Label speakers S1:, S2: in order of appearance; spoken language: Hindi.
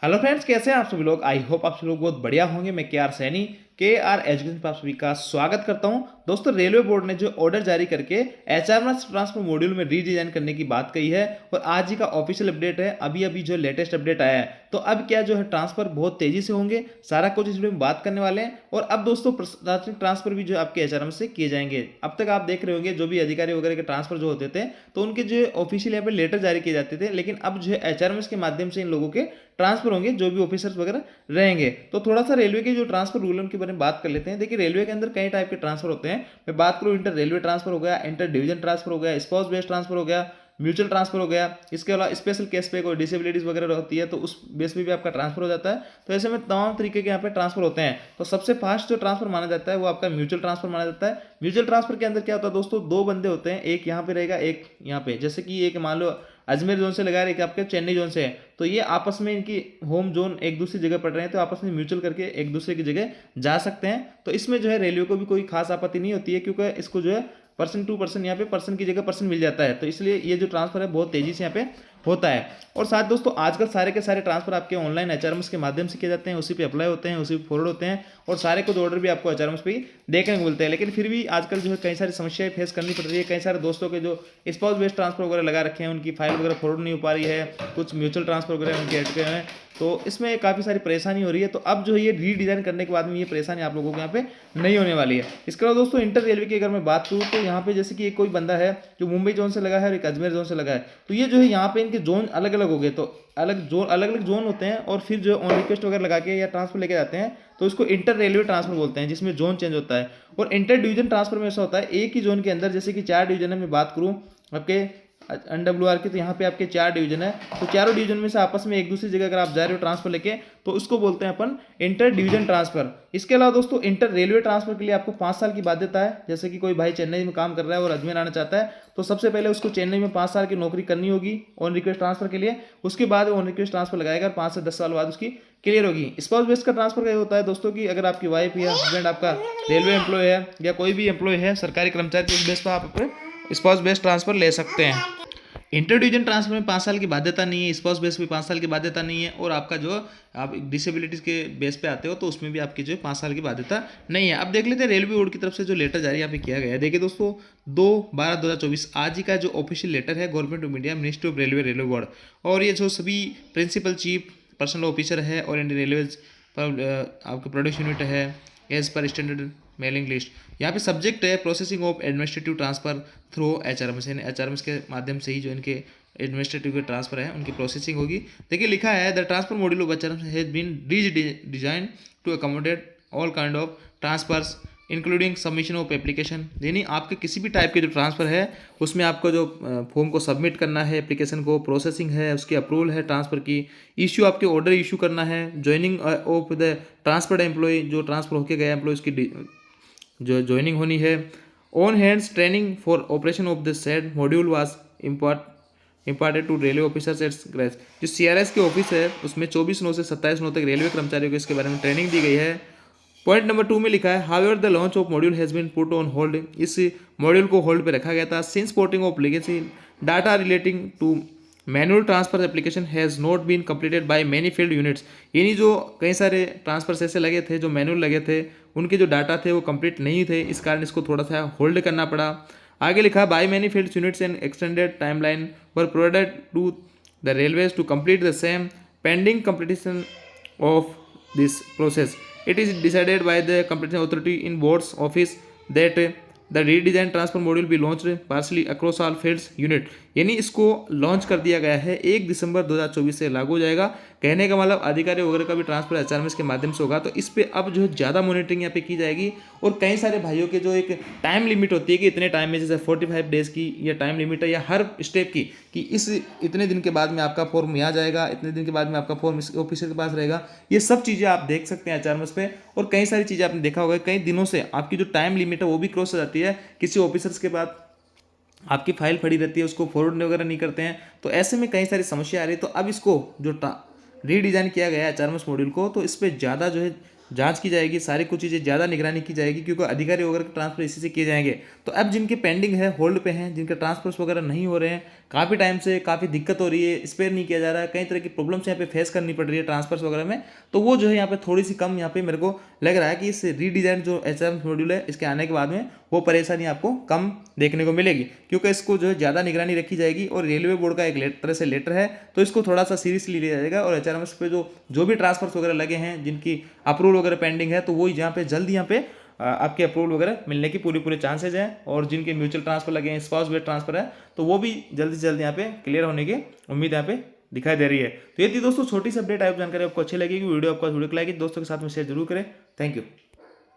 S1: हेलो फ्रेंड्स, कैसे हैं आप सभी लोग। आई होप आप सभी लोग बहुत बढ़िया होंगे। मैं के आर सैनी के आर एजुकेशन पर आप सभी का स्वागत करता हूं। दोस्तों, रेलवे बोर्ड ने जो ऑर्डर जारी करके एचआरएमएस ट्रांसफर मॉड्यूल में रीडिजाइन करने की बात कही है और आज ही का ऑफिशियल अपडेट है। अभी अभी जो लेटेस्ट अपडेट आया है, तो अब क्या जो है ट्रांसफर बहुत तेजी से होंगे, सारा कुछ इस वीडियो में बात करने वाले हैं। और अब दोस्तों प्रशासनिक ट्रांसफर भी जो आपके एचआरएमएस से किए जाएंगे। अब तक आप देख रहे होंगे जो भी अधिकारी वगैरह के ट्रांसफर जो होते थे, तो उनके जो ऑफिशियल यहाँ पे लेटर जारी किए जाते थे, लेकिन अब जो है एचआरएमएस के माध्यम से इन लोगों के ट्रांसफर होंगे, जो भी ऑफिसर्स वगैरह रहेंगे। तो थोड़ा सा रेलवे के जो ट्रांसफर रूल उनके बारे में बात कर लेते हैं। देखिए, रेलवे के अंदर कई टाइप के ट्रांसफर होते हैं। मैं बात करूँ, इंटर रेलवे ट्रांसफर हो गया, इंटर डिवीजन ट्रांसफर हो गया, स्पाउस बेस्ड ट्रांसफर हो गया, म्यूचुअल ट्रांसफर हो गया। इसके अलावा स्पेशल केस पे कोई डिसेबिलिटीज वगैरह होती है, तो उस बेस पे भी आपका ट्रांसफर हो जाता है। तो ऐसे में तमाम तरीके के यहाँ पे ट्रांसफर होते हैं। तो सबसे फास्ट जो ट्रांसफर माना जाता है वो आपका म्यूचुअल ट्रांसफर माना जाता है। म्यूचुअल ट्रांसफर के अंदर क्या होता है दोस्तों, दो बंदे होते हैं, एक यहाँ पे रहेगा, एक यहाँ पे। जैसे कि एक मान लो अजमेर जोन से लगा रहे, एक आपके चेन्नई जोन से है, तो ये आपस में इनकी होम जोन एक दूसरी जगह पड़ रहे हैं, तो आपस में म्यूचुअल करके एक दूसरे की जगह जा सकते हैं। तो इसमें जो है रेलवे को भी कोई खास आपत्ति नहीं होती है, क्योंकि इसको जो है पर्सन टू पर्सन यहाँ पे पर्सन की जगह पर्सन मिल जाता है। तो इसलिए ये जो ट्रांसफर है बहुत तेजी से यहाँ पे होता है। और साथ दोस्तों, आजकल सारे के सारे ट्रांसफर आपके ऑनलाइन एचआरएमएस के माध्यम से किए जाते हैं, उसी पे अप्लाई होते हैं, उसी पे फॉरवर्ड होते हैं, और सारे कुछ ऑर्डर भी आपको एचआरएमएस पे ही देखने को मिलते हैं। लेकिन फिर भी आजकल जो है कई सारी समस्याएं फेस करनी पड़ रही है। कई सारे दोस्तों के जो स्पाउस बेस्ड ट्रांसफर वगैरह लगा रखे हैं, उनकी फाइल वगैरह फॉरवर्ड नहीं हो पा रही है, कुछ म्यूचुअल ट्रांसफर वगैरह उनके अटके हैं, तो इसमें काफ़ी सारी परेशानी हो रही है। तो अब जो है ये रीडिज़ाइन करने के बाद में ये परेशानी आप लोगों को यहाँ पे नहीं होने वाली है। इसके अलावा दोस्तों, इंटर रेलवे की अगर मैं बात करूँ, तो यहाँ पे जैसे कि एक कोई बंदा है जो मुंबई जोन से लगा है और एक अजमेर जोन से लगा है, तो ये जो है यहाँ पे इनके जोन अलग अलग हो गए। तो अलग अलग जोन होते हैं, और फिर जो ऑन रिक्वेस्ट वगैरह लगा के या ट्रांसफर लेके जाते हैं, तो इसको इंटर रेलवे ट्रांसफर बोलते हैं, जिसमें जोन चेंज होता है। और इंटर डिवीजन ट्रांसफर में ऐसा होता है, एक ही जोन के अंदर जैसे कि 4 डिवीजन है। मैं बात करूँ आपके NWR की, तो यहाँ पे आपके 4 डिवीजन है, तो चारों डिवीजन में से आपस में एक दूसरी जगह अगर आप जा रहे हो ट्रांसफर लेके, तो उसको बोलते हैं अपन इंटर डिवीजन ट्रांसफर। इसके अलावा दोस्तों, इंटर रेलवे ट्रांसफर के लिए आपको 5 साल की बाध्यता है। जैसे कि कोई भाई चेन्नई में काम कर रहा है और अजमेर आना चाहता है, तो सबसे पहले उसको चेन्नई में 5 साल की नौकरी करनी होगी ऑन रिक्वेस्ट ट्रांसफर के लिए। उसके बाद ऑन रिक्वेस्ट ट्रांसफर लगाएगा और 5 से 10 साल बाद उसकी क्लियर होगी। स्पाउस बेस का ट्रांसफर क्या होता है दोस्तों, कि अगर आपकी वाइफ या हस्बैंड आपका रेलवे एम्प्लॉय है या कोई भी एम्प्लॉय है सरकारी कर्मचारी, तो उस बेस पर आप अपने स्पाउस बेस ट्रांसफर ले सकते हैं। इंटर डिवीजन ट्रांसफर में 5 साल की बाध्यता नहीं है, स्पाउस बेस पे 5 साल की बाध्यता नहीं है, और आपका जो आप डिसेबिलिटीज़ के बेस पे आते हो, तो उसमें भी आपकी जो 5 साल की बाध्यता नहीं है। अब देख लेते हैं रेलवे बोर्ड की तरफ से जो लेटर जारी यहाँ पे किया गया है। देखिए दोस्तों, 2/12/2024 आज ही का जो ऑफिशियल लेटर है government of India, ministry of railway board, और ये जो सभी प्रिंसिपल चीफ पर्सनल ऑफिसर है और इंडियन रेलवे आपका प्रोडक्शन यूनिट है as per standard mailing list. यहाँ पे सब्जेक्ट है processing of administrative transfer through HRMS, यानी एचआरएमएस के माध्यम से ही जो इनके एडमिनिस्ट्रेटिव के ट्रांसफर है उनकी प्रोसेसिंग होगी। देखिए, लिखा है the transfer module of HRMS has been design to accommodate all kind of transfers including submission of application. यानी आपके किसी भी टाइप के जो ट्रांसफ़र है, उसमें आपको जो फॉर्म को सबमिट करना है, एप्लीकेशन को प्रोसेसिंग है, उसकी अप्रूवल है ट्रांसफ़र की, इश्यू आपके ऑर्डर इशू करना है, joining of the transferred employee, जो ट्रांसफ़र होकर गया एम्प्लॉय उसकी जो ज्वाइनिंग होनी है। On hands training for operation of the said module was imparted to railway officers at grace. जो CRS के ऑफिस है उसमें 24/9 से 27/9 तक रेलवे कर्मचारियों को इसके बारे में ट्रेनिंग दी गई है। पॉइंट नंबर 2 में लिखा है however the launch of module has been put on hold. इस मॉड्यूल को होल्ड पे रखा गया था since porting of legacy data relating to manual transfer application has not been completed by many field units. यानी जो कई सारे ट्रांसफर ऐसे लगे थे जो मैनुअल लगे थे, उनके जो डाटा थे वो कंप्लीट नहीं थे, इस कारण इसको थोड़ा सा होल्ड करना पड़ा। आगे लिखा by many field units and extended timeline were provided to the railways to complete the same pending completion of this process. It is decided by the competent authority in board's office that the redesigned transfer module be launched partially across all fields unit। यानी इसको लॉन्च कर दिया गया है, 1 दिसंबर 2024 से लागू हो जाएगा। कहने का मतलब अधिकारी वगैरह का भी ट्रांसफर एचआरएमएस के माध्यम से होगा, तो इस पर अब जो है ज़्यादा मॉनिटरिंग यहाँ पे की जाएगी। और कई सारे भाइयों के जो एक टाइम लिमिट होती है कि इतने टाइम में, जैसे 45 डेज़ की या टाइम लिमिट है, या हर स्टेप की कि इस इतने दिन के बाद में आपका फॉर्म यहाँ जाएगा, इतने दिन के बाद में आपका फॉर्म इस ऑफिसर के पास रहेगा। ये सब चीज़ें आप देख सकते हैं एचआरएमएस पे। और कई सारी चीज़ें आपने देखा होगा, कई दिनों से आपकी जो टाइम लिमिट है वो भी क्रॉस हो जाती है, किसी ऑफिसर्स के बाद आपकी फाइल पड़ी रहती है, उसको फॉरवर्ड वगैरह नहीं करते हैं, तो ऐसे में कई सारी समस्या आ रही है। तो अब इसको जो रीडिज़ाइन किया गया है एचआरएमएस मॉड्यूल को, तो इस पर ज़्यादा जो है जांच की जाएगी, सारी कुछ चीज़ें ज़्यादा निगरानी की जाएगी, क्योंकि अधिकारी वगैरह के ट्रांसफर इसी से किए जाएंगे। तो अब जिनके पेंडिंग है, होल्ड पे हैं, जिनके ट्रांसफर्स वगैरह नहीं हो रहे हैं, काफ़ी टाइम से काफ़ी दिक्कत हो रही है, स्पेयर नहीं किया जा रहा है, कई तरह की प्रॉब्लम्स यहाँ पे फेस करनी पड़ रही है ट्रांसफर्स वगैरह में, तो वो जो है यहाँ पे थोड़ी सी कम यहाँ पे मेरे को लग रहा है कि इस रीडिज़ाइन जो एचआरएम मॉड्यूल है इसके आने के बाद में वो परेशानी आपको कम देखने को मिलेगी, क्योंकि इसको जो है ज़्यादा निगरानी रखी जाएगी और रेलवे बोर्ड का एक तरह से लेटर है, तो इसको थोड़ा सा सीरियसली लिया जाएगा। और एचआरएमएस पे जो भी ट्रांसफर्स वगैरह लगे हैं, जिनकी अप्रूवल वगैरह पेंडिंग है, तो वो यहाँ पे जल्दी यहाँ पे आपके अप्रूवल वगैरह मिलने की पूरे चांसेज हैं। और जिनके म्यूचुअल ट्रांसफर लगे हैं, स्पाउस बेस्ड ट्रांसफर है, तो वो भी जल्दी से जल्दी यहाँ पे क्लियर होने की उम्मीद यहाँ पे दिखाई दे रही है। तो ये थी दोस्तों छोटी सी अपडेट, आप जानकारी आपको अच्छी लगेगी, वीडियो आपको वीडियो को लाइक दोस्तों के साथ में शेयर जरूर करें। Thank you.